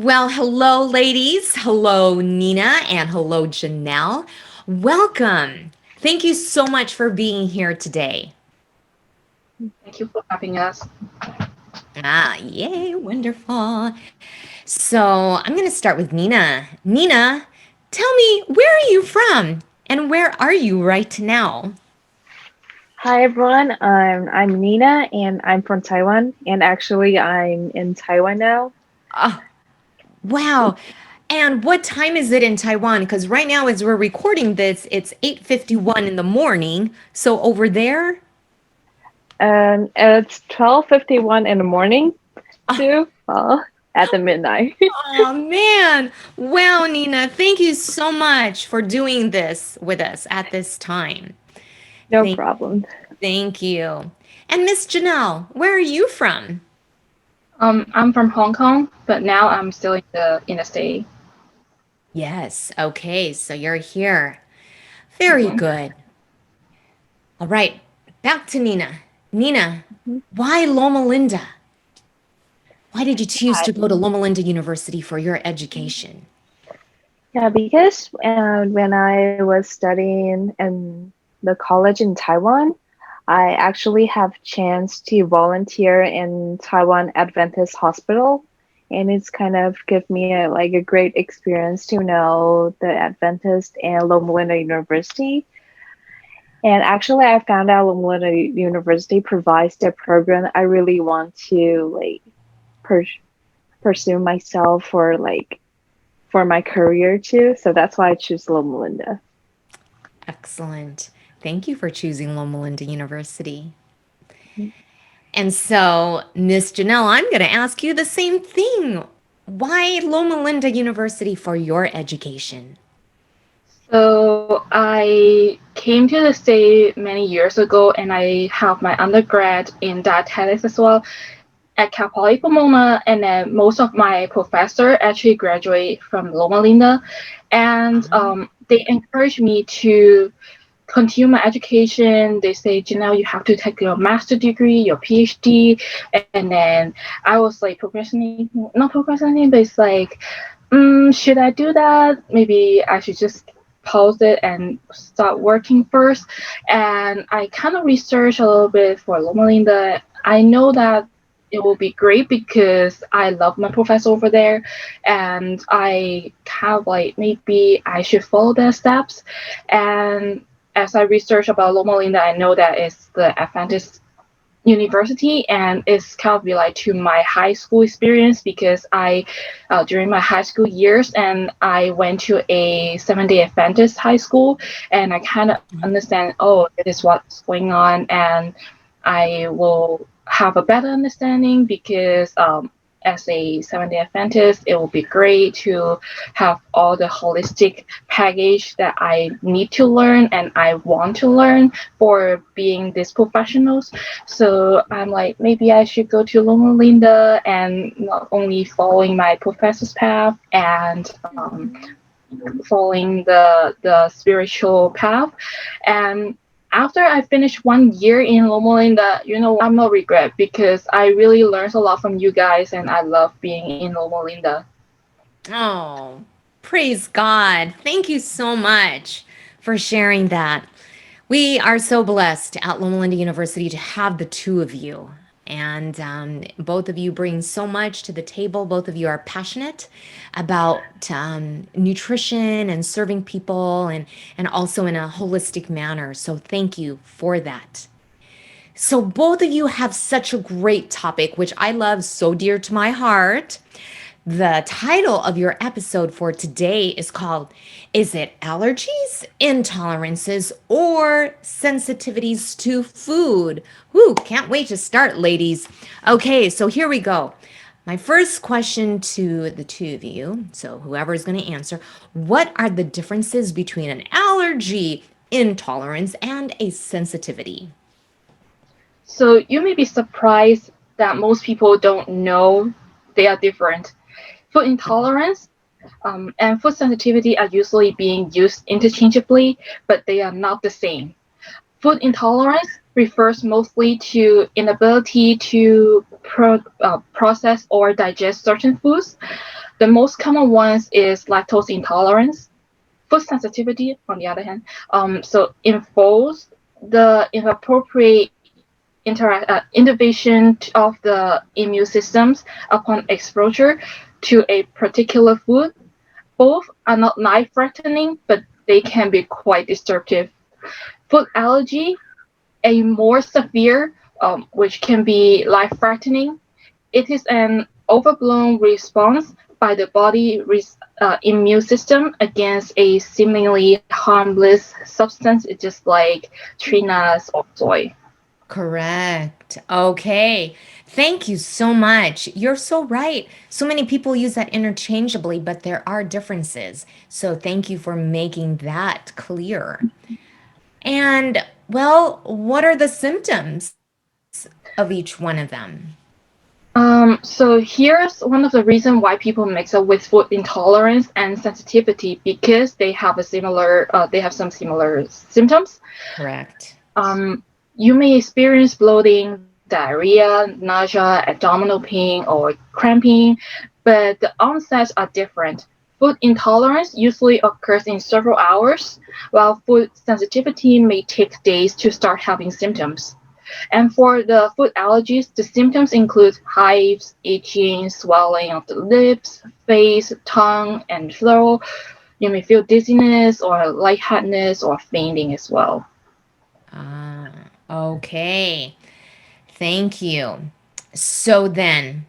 Well, hello, ladies. Hello, Nina, and hello, Janelle. Welcome. Thank you so much for being here today. Thank you for having us. Yay, wonderful. So I'm going to start with Nina. Nina, tell me, where are you from? And where are you right now? Hi everyone, I'm Nina and I'm from Taiwan, and actually I'm in Taiwan now. Oh, wow. And what time is it in Taiwan? Because right now, as we're recording this, it's 8:51 in the morning. So over there, And it's 12:51 in the morning too, at the midnight. oh man. Wow, Nina, thank you so much for doing this with us at this time. No Thank, problem. thank you. And Miss Janelle, where are you from? I'm from Hong Kong, but now I'm still in the state. Yes, okay, so you're here. Very Mhm. good. All right, back to Nina. Nina, Mhm. why Loma Linda? Why did you choose I, to go to Loma Linda University for your education? yeah, because when I was studying in the college in Taiwan, I actually have chance to volunteer in Taiwan Adventist Hospital, and it's kind of give me a great experience to know the Adventist and Loma Linda University. And actually, I found out Loma Linda University provides the program I really want to per- pursue myself for my career too. So that's why I choose Loma Linda. Excellent. Thank you for choosing Loma Linda University. And so, Miss Janelle, I'm going to ask you the same thing. Why Loma Linda University for your education? So I came to the state many years ago, and I have my undergrad in dietetics as well at Cal Poly Pomona, and then most of my professor actually graduate from Loma Linda, and they encouraged me to continue my education. They say, Janelle, you have to take your master degree, your PhD, and then I was like procrastinating, not procrastinating, but it's like, should I do that? Maybe I should just pause it and start working first. And I kind of researched a little bit for Loma Linda. I know that it will be great because I love my professor over there, and I have like maybe I should follow their steps. And as I research about Loma Linda, I know that it's the Adventist university, and it's kind of relate to my high school experience because I during my high school years, and I went to a 7-day Adventist high school, and I kind of understand, oh, this is what's going on, and I will have a better understanding because as a 7-day Adventist, it will be great to have all the holistic package that I need to learn and I want to learn for being these professionals. So I'm like, maybe I should go to Loma Linda and not only following my professor's path and following the spiritual path. And after I finished 1 year in Loma Linda, I'm not regret because I really learned a lot from you guys, and I love being in Loma Linda. Oh, praise God. Thank you so much for sharing that. We are so blessed at Loma Linda University to have the two of you. And both of you bring so much to the table. Both of you are passionate about nutrition and serving people and also in a holistic manner. So thank you for that. So both of you have such a great topic, which I love, so dear to my heart. The title of your episode for today is called Is It Allergies, Intolerances, or Sensitivities to Food? Whoo, can't wait to start, ladies. Okay, so here we go. My first question to the two of you, so whoever is going to answer, what are the differences between an allergy, intolerance, and a sensitivity? So you may be surprised that most people don't know they are different. Food intolerance and food sensitivity are usually being used interchangeably, but they are not the same. Food intolerance refers mostly to inability to process or digest certain foods. The most common ones is lactose intolerance. Food sensitivity, on the other hand, so involves the inappropriate innovation of the immune systems upon exposure to a particular food. Both are not life-threatening, but they can be quite disruptive. Food allergy, a more severe, which can be life-threatening. It is an overblown response by the body immune system against a seemingly harmless substance, it's just like tree nuts or soy. Correct. Okay. Thank you so much. You're so right. So many people use that interchangeably, but there are differences. So thank you for making that clear. And, well, what are the symptoms of each one of them? So here's one of the reasons why people mix up with food intolerance and sensitivity because they have some similar symptoms. Correct. Um, you may experience bloating, diarrhea, nausea, abdominal pain, or cramping, but the onsets are different. Food intolerance usually occurs in several hours, while food sensitivity may take days to start having symptoms. And for the food allergies, the symptoms include hives, itching, swelling of the lips, face, tongue, and throat. You may feel dizziness or lightheadedness or fainting as well. Ah, okay. Thank you. So then,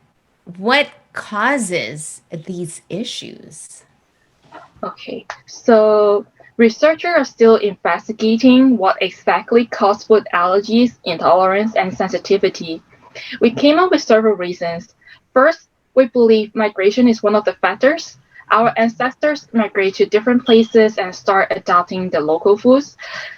what causes these issues? Okay, so researchers are still investigating what exactly causes food allergies, intolerance, and sensitivity. We came up with several reasons. First, we believe migration is one of the factors. Our ancestors migrate to different places and start adopting the local foods.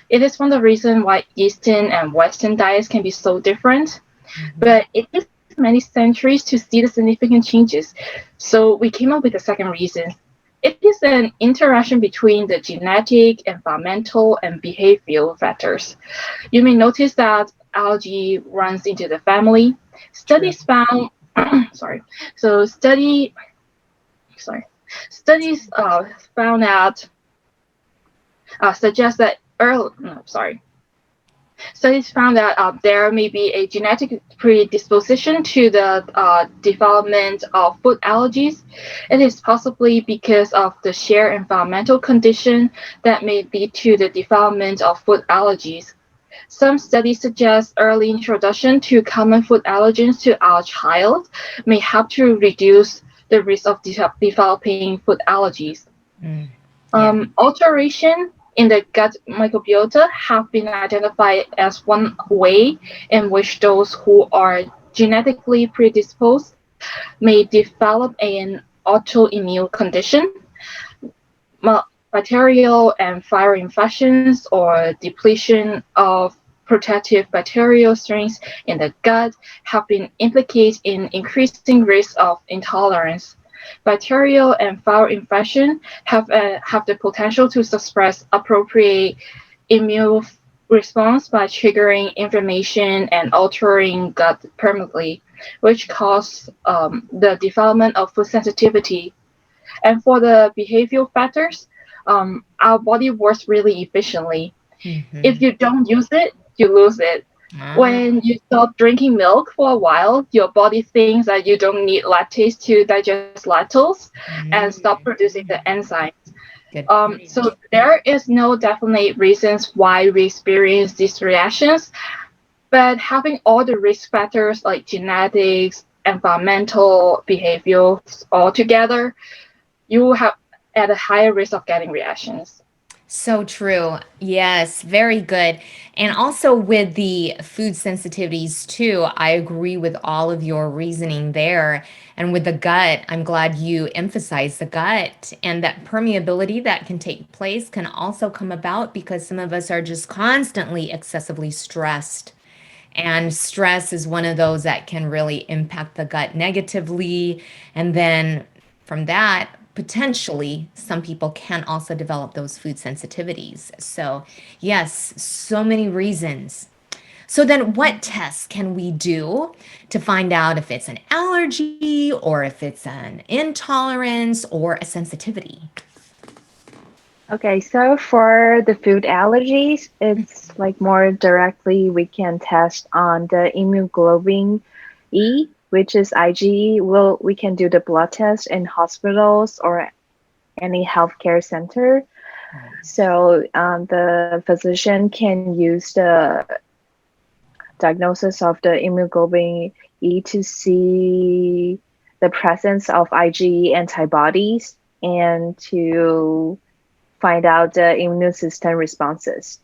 It is one of the reasons why Eastern and Western diets can be so different. Mhm. But it takes many centuries to see the significant changes. So we came up with the second reason. It is an interaction between the genetic, environmental, and behavioral factors. You may notice that allergy runs into the family. True. Studies found, sorry, so sorry, studies found out suggest that early, no, sorry, studies found that there may be a genetic predisposition to the development of food allergies. It is possibly because of the shared environmental condition that may lead to the development of food allergies. Some studies suggest early introduction to common food allergens to our child may help to reduce the risk of developing food allergies. Mm. Yeah. Alteration in the gut microbiota have been identified as one way in which those who are genetically predisposed may develop an autoimmune condition. Bacterial and viral infections or depletion of protective bacterial strains in the gut have been implicated in increasing risk of intolerance. Bacterial and viral infection have the potential to suppress appropriate immune response by triggering inflammation and altering gut permanently, which cause the development of food sensitivity. And for the behavioral factors, our body works really efficiently. If Hmm. you don't use it, you lose it. Ah. When you stop drinking milk for a while, your body thinks that you don't need lactase to digest lactose and stop Mm. producing the enzymes. Good So point. there is no definite reasons why we experience these reactions, but having all the risk factors like genetics, environmental, behaviors all together, you have at a higher risk of getting reactions. So true. Yes, very good. And also with the food sensitivities too, I agree with all of your reasoning there. And with the gut, I'm glad you emphasized the gut and that permeability that can take place can also come about because some of us are just constantly excessively stressed. And stress is one of those that can really impact the gut negatively. And then from that, potentially, some people can also develop those food sensitivities. So, yes, so many reasons. So then what tests can we do to find out if it's an allergy or if it's an intolerance or a sensitivity? Okay, so for the food allergies, it's like more directly we can test on the immunoglobulin E, which is IgE. We can do the blood test in hospitals or any healthcare center. So the physician can use the diagnosis of the immunoglobulin E to see the presence of IgE antibodies and to find out the immune system responses.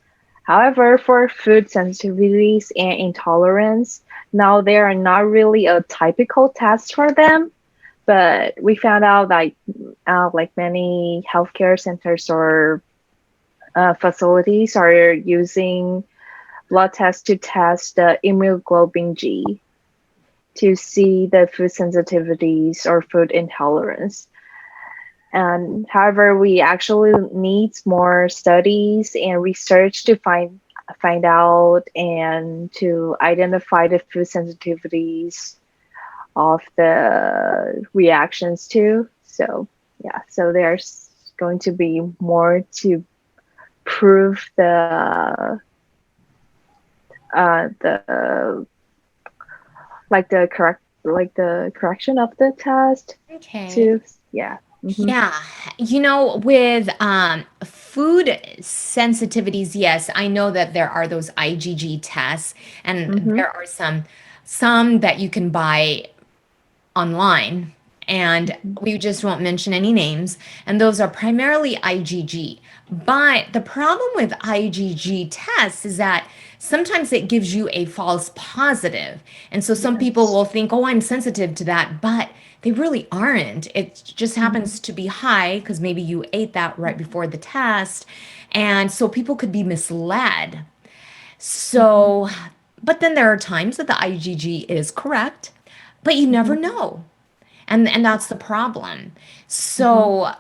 However, for food sensitivities and intolerance, now there are not really a typical test for them, but we found out like many healthcare centers or facilities are using blood tests to test the immunoglobulin G to see the food sensitivities or food intolerance. And however, we actually need more studies and research to find out and to identify the food sensitivities of the reactions too. So yeah, so there's going to be more to prove the the correction of the test Okay. to yeah. Mm-hmm, Yeah, with food sensitivities, yes, I know that there are those IgG tests, and mm-hmm, there are some that you can buy online, and mm-hmm. we just won't mention any names, and those are primarily IgG. But the problem with IgG tests is that sometimes it gives you a false positive. And so some people Yes. will think, oh, I'm sensitive to that, but they really aren't. It just Mm-hmm, happens to be high because maybe you ate that right before the test. And so people could be misled. mm-hmm, So, but then there are times that the IgG is correct, but you never mm-hmm. know. And that's the problem. Mm-hmm. So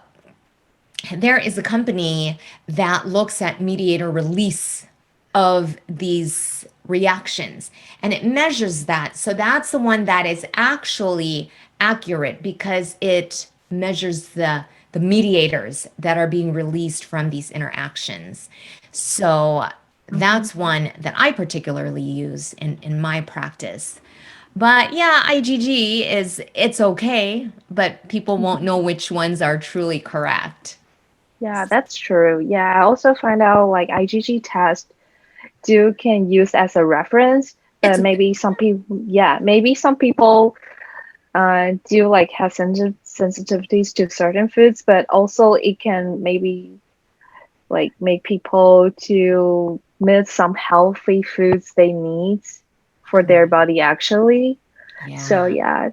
there is a company that looks at mediator release of these reactions and it measures that. So that's the one that is actually accurate because it measures the mediators that are being released from these interactions. So Mm-hmm. that's one that I particularly use in my practice. But yeah, IgG it's okay, but people won't know which ones are truly correct. Yeah, that's true. Yeah, I also find out like IgG test do can use as a reference, It's but a good, maybe some people do like have sensitivities to certain foods, but also it can maybe like make people to miss some healthy foods they need for their correct. body actually. So Yeah. yeah,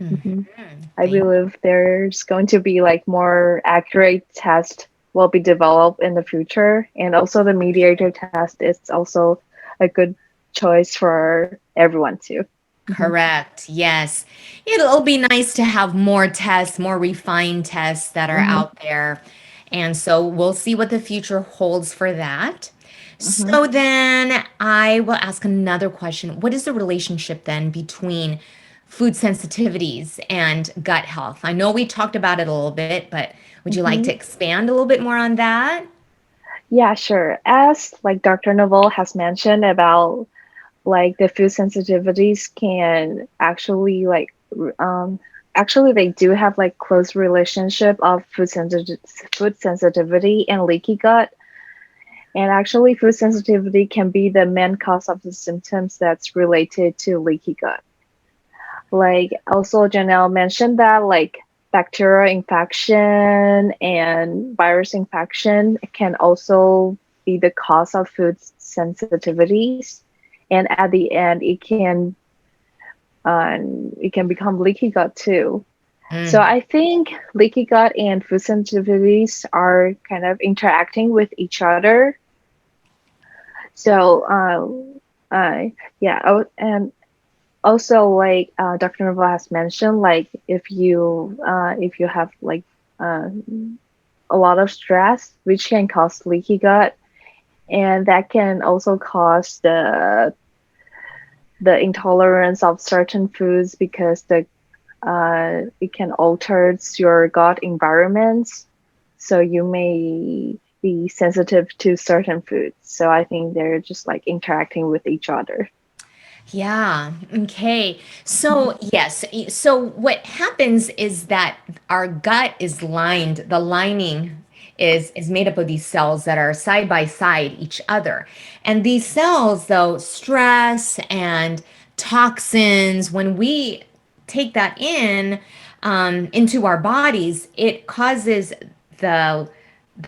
Mhm. mhm. I Thank believe there's going to be like more accurate test will be developed in the future, and also the mediator test is also a good choice for everyone too. Mhm, Correct. Yes. It'll be nice to have more tests, more refined tests that are mhm, out there. And so we'll see what the future holds for that. mhm. So then I will ask another question. What is the relationship then between food sensitivities and gut health? I know we talked about it a little bit, but would you like Mhm. to expand a little bit more on that? Yeah, sure. As like Dr. Novel has mentioned about like the food sensitivities can actually actually they do have like close relationship of food sensitivity and leaky gut. And actually, food sensitivity can be the main cause of the symptoms that's related to leaky gut. Like also Janelle mentioned that like bacterial infection and virus infection can also be the cause of food sensitivities. And at the end, it can become leaky gut too. So Mm, I think leaky gut and food sensitivities are kind of interacting with each other. So yeah, and also like Dr. Novel has mentioned, like if you have like uh, a lot of stress, which can cause leaky gut, and that can also cause the the intolerance of certain foods because the it can alter your gut environments, so you may be sensitive to certain foods. So I think they're just like interacting with each other. Yeah. Okay. So, yes. So, what happens is that our gut is lined, the lining is made up of these cells that are side by side each other. And these cells, though, stress and toxins, when we take that in into our bodies, it causes the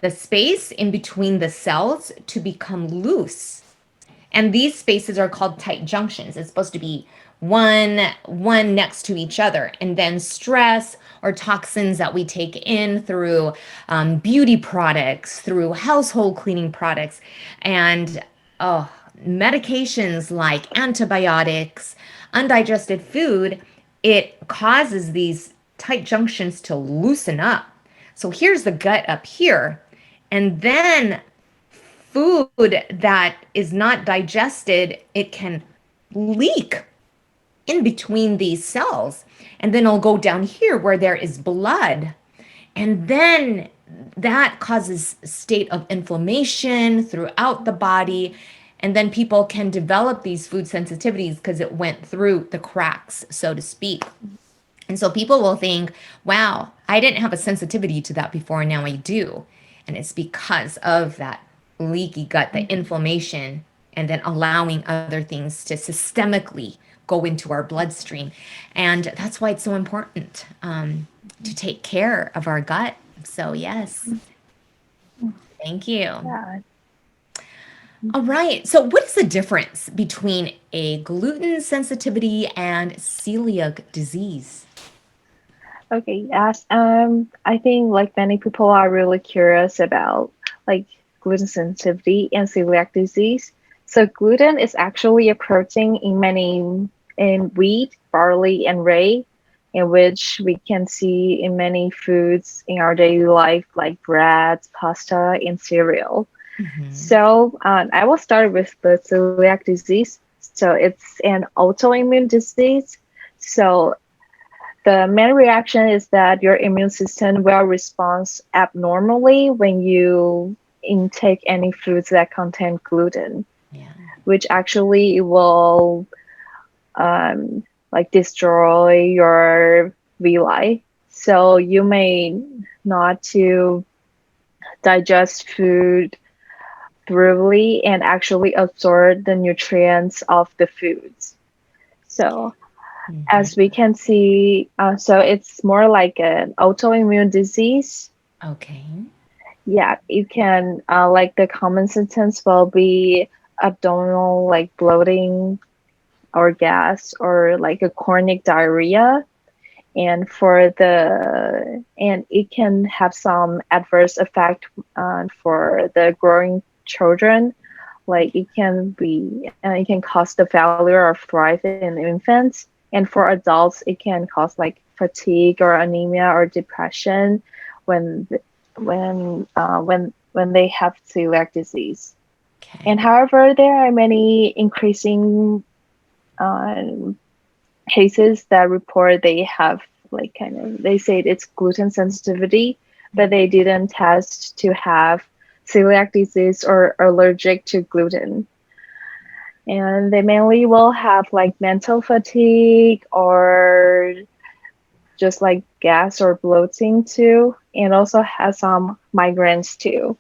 the space in between the cells to become loose, and these spaces are called tight junctions. It's supposed to be one next to each other. And then stress or toxins that we take in through beauty products, through household cleaning products, and oh, medications like antibiotics, undigested food, it causes these tight junctions to loosen up. So here's the gut up here. And then food that is not digested, it can leak in between these cells. And then it'll go down here where there is blood. And then that causes a state of inflammation throughout the body. And then people can develop these food sensitivities because it went through the cracks, so to speak. And so people will think, wow, I didn't have a sensitivity to that before, now I do. And it's because of that leaky gut, the inflammation, and then allowing other things to systemically go into our bloodstream. And that's why it's so important to take care of our gut. So, yes, thank you. Yeah. All right. So, what is the difference between a gluten sensitivity and celiac disease? Okay, yes. I think like many people are really curious about like gluten sensitivity and celiac disease. So gluten is actually a protein in wheat, barley, and rye, in which we can see in many foods in our daily life, like bread, pasta, and cereal. Mhm. So I will start with the celiac disease. So it's an autoimmune disease. So the main reaction is that your immune system will respond abnormally when you intake any foods that contain gluten, Yeah. which actually will like destroy your villi. So you may not to digest food thoroughly and actually absorb the nutrients of the foods. So as we Mhm. can see, so it's more like an autoimmune disease. Okay. Yeah, you can, like the common symptoms will be abdominal, like bloating or gas, or like a chronic diarrhea. And it can have some adverse effect for the growing children. Like it can cause the failure of thrive in infants, and for adults, it can cause like fatigue or anemia or depression when when they have celiac disease. Okay. And however, there are many increasing um, cases that report they have like kind of they say it's gluten sensitivity, but they didn't test to have celiac disease or allergic to gluten. And they mainly will have like mental fatigue or just like gas or bloating too, and also has some migraines too.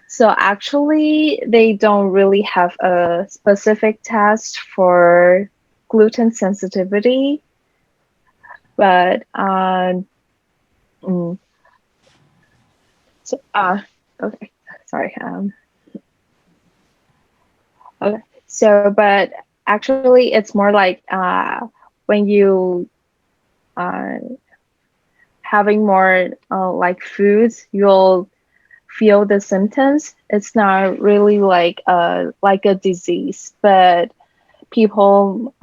So actually, they don't really have a specific test for gluten sensitivity, but mm, so, okay, sorry. Okay, so but actually, it's more like when you uh, having more like foods, you'll feel the symptoms. It's not really like a disease, but people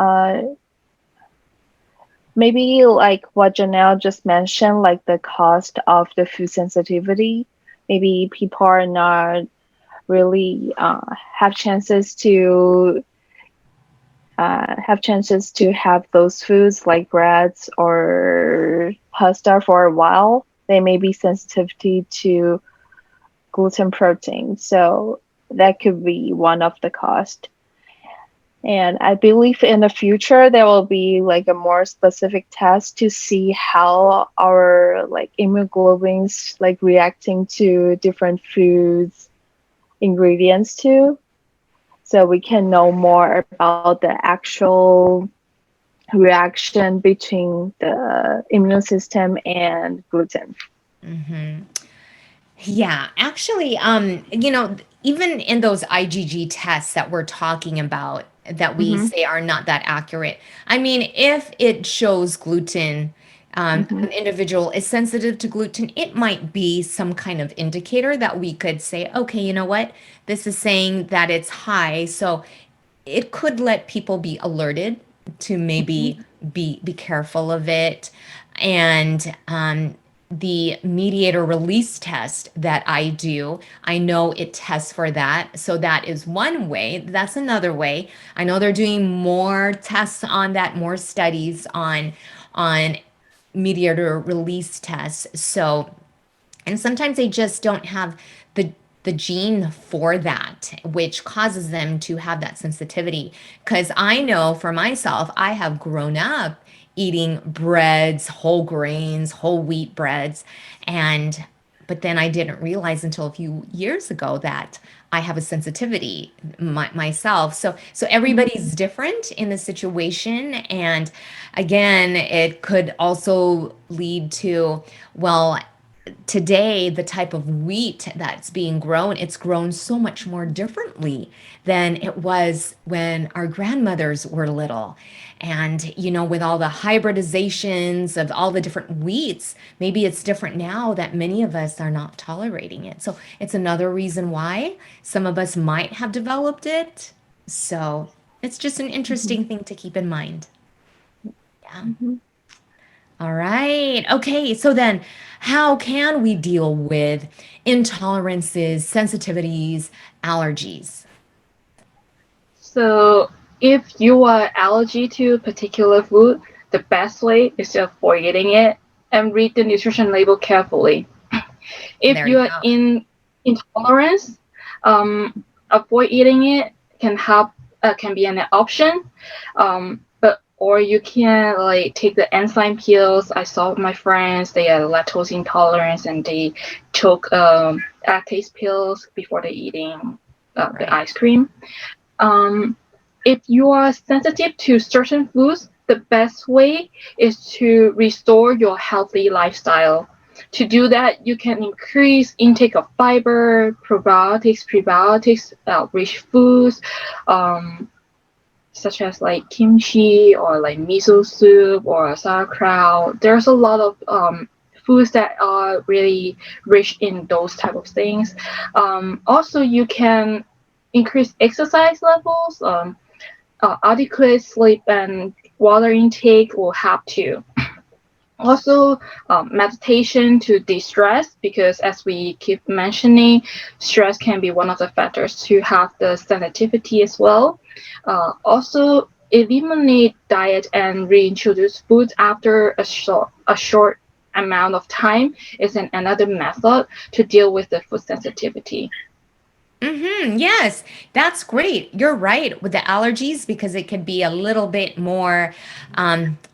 maybe like what Janelle just mentioned, like the cost of the food sensitivity. Maybe people are not really have chances to have chances to have those foods like breads or pasta for a while, they may be sensitivity to gluten protein. So that could be one of the cost. And I believe in the future there will be like a more specific test to see how our like immunoglobulins like reacting to different foods ingredients too. So we can know more about the actual reaction between the immune system and gluten. Hmm. Yeah, actually, even in those IgG tests that we're talking about that we Mm-hmm. say are not that accurate, I mean, if it shows gluten, Mm-hmm. an individual is sensitive to gluten, it might be some kind of indicator that we could say, okay, you know what? This is saying that it's high, so it could let people be alerted to maybe be careful of it. And the mediator release test that I do, I know it tests for that. So that is one way. That's another way. I know they're doing more tests on that, more studies on mediator release tests. So, and sometimes they just don't have the the gene for that, which causes them to have that sensitivity. Because I know for myself, I have grown up eating breads, whole grains, whole wheat breads, and but then I didn't realize until a few years ago that I have a sensitivity myself. So everybody's different in the situation, and again, it could also lead to, well, today the type of wheat that's being grown, it's grown so much more differently than it was when our grandmothers were little. And with all the hybridizations of all the different wheats, maybe it's different now that many of us are not tolerating it. So it's another reason why some of us might have developed it. So it's just an Mm-hmm. interesting thing to keep in mind. Yeah. Mm-hmm. All right. Okay. So then, how can we deal with intolerances, sensitivities, allergies? So if you are allergic to a particular food, the best way is to avoid eating it and read the nutrition label carefully. If There you you are go. in intolerance, avoid eating it can be an option. But or you can like take the enzyme pills. I saw my friends, they are lactose intolerance and they took lactase pills before they eating the Right. ice cream. Um, if you are sensitive to certain foods, the best way is to restore your healthy lifestyle. To do that, you can increase intake of fiber, probiotics, prebiotics, rich foods, um, such as like kimchi or like miso soup or sauerkraut. There's a lot of foods that are really rich in those type of things. Also, you can increase exercise levels. Adequate sleep and water intake will help too. Also, meditation to de-stress because as we keep mentioning, stress can be one of the factors to have the sensitivity as well. Also, eliminate diet and reintroduce foods after a short amount of time is another method to deal with the food sensitivity. Yes, that's great. You're right with the allergies because it could be a little bit more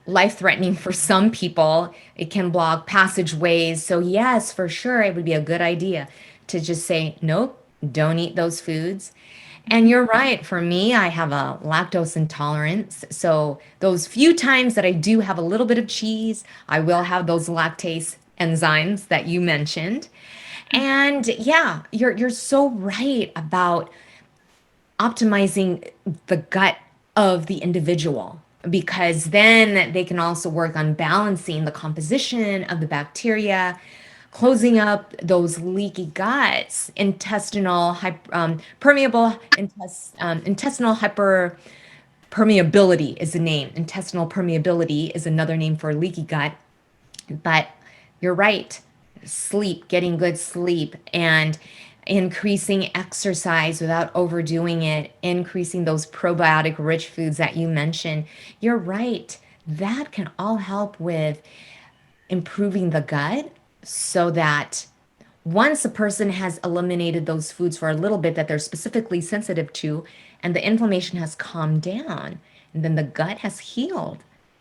life-threatening for some people. It can block passageways. So yes, for sure, it would be a good idea to just say, nope, don't eat those foods. And you're right. For me, I have a lactose intolerance. So those few times that I do have a little bit of cheese, I will have those lactase enzymes that you mentioned. And yeah, you're so right about optimizing the gut of the individual because then they can also work on balancing the composition of the bacteria, closing up those leaky guts, intestinal hyperpermeability is the name. Intestinal permeability is another name for leaky gut. But you're right. Sleep, getting good sleep, and increasing exercise without overdoing it, increasing those probiotic rich foods that you mentioned. You're right. That can all help with improving the gut so that once a person has eliminated those foods for a little bit that they're specifically sensitive to, and the inflammation has calmed down, and then the gut has healed,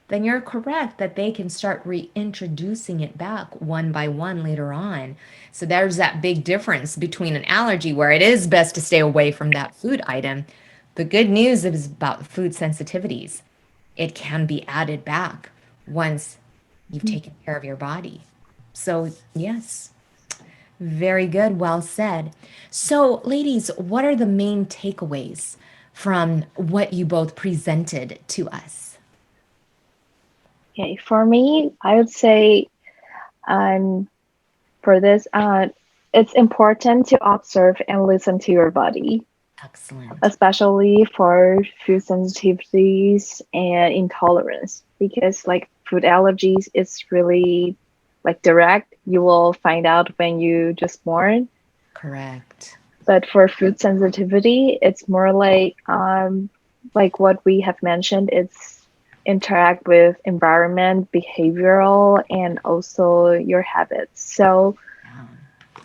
then you're correct that they can start reintroducing it back one by one later on. So there's that big difference between an allergy where it is best to stay away from that food item. The good news is about food sensitivities. It can be added back once you've taken care of your body. So, yes, very good. Well said. So, ladies, what are the main takeaways from what you both presented to us? Okay, for me, I would say um, for this, it's important to observe and listen to your body, Excellent. especially for food sensitivities and intolerance, because like food allergies, it's really like direct. You will find out when you just born. Correct. But for food sensitivity, it's more like what we have mentioned. It's interact with environment, behavioral, and also your habits. So Yeah.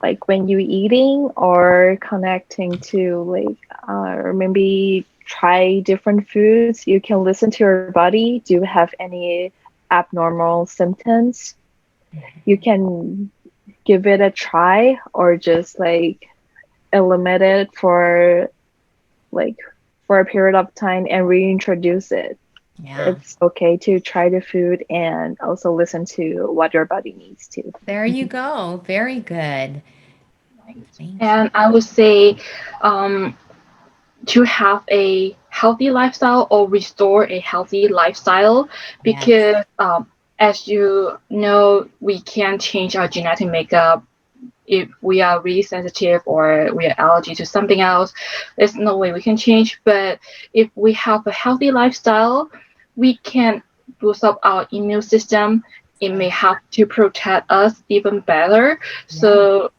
like when you eating or connecting to like or maybe try different foods, you can listen to your body. Do you have any abnormal symptoms? You can give it a try or just like eliminate it like for a period of time and reintroduce it. Yeah. It's okay to try the food and also listen to what your body needs to. There you go. Very good. Thank you. And I would say um, to have a healthy lifestyle or restore a healthy lifestyle Yes. because as you know we can change our genetic makeup if we are really sensitive or we are allergic to something else. There's no way we can change, but if we have a healthy lifestyle we can boost up our immune system. It may Right. have to protect us even better. Yeah. So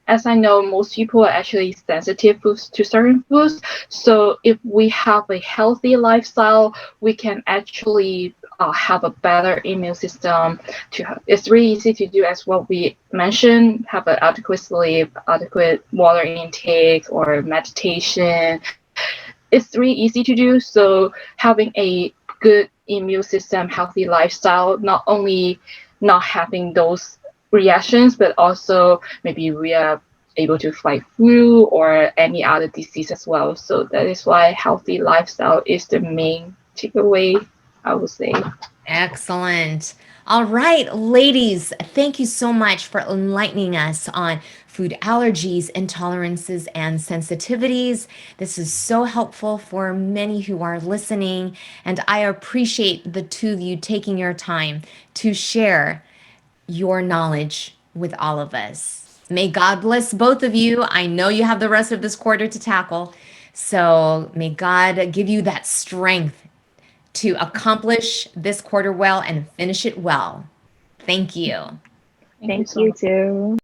as I know, most people are actually sensitive to certain foods. So if we have a healthy lifestyle, we can actually have a better immune system. It's really easy to do as what we mentioned: have an adequate sleep, adequate water intake, or meditation. It's really easy to do. So having a good immune system, healthy lifestyle, not only not having those reactions, but also maybe we are able to fight flu or any other disease as well. So that is why healthy lifestyle is the main takeaway, I would say. Excellent. All right, ladies, thank you so much for enlightening us on food allergies, intolerances, and sensitivities. This is so helpful for many who are listening, and I appreciate the two of you taking your time to share your knowledge with all of us. May God bless both of you. I know you have the rest of this quarter to tackle, so may God give you that strength to accomplish this quarter well and finish it well. Thank you. Thank you Thank so you much. too.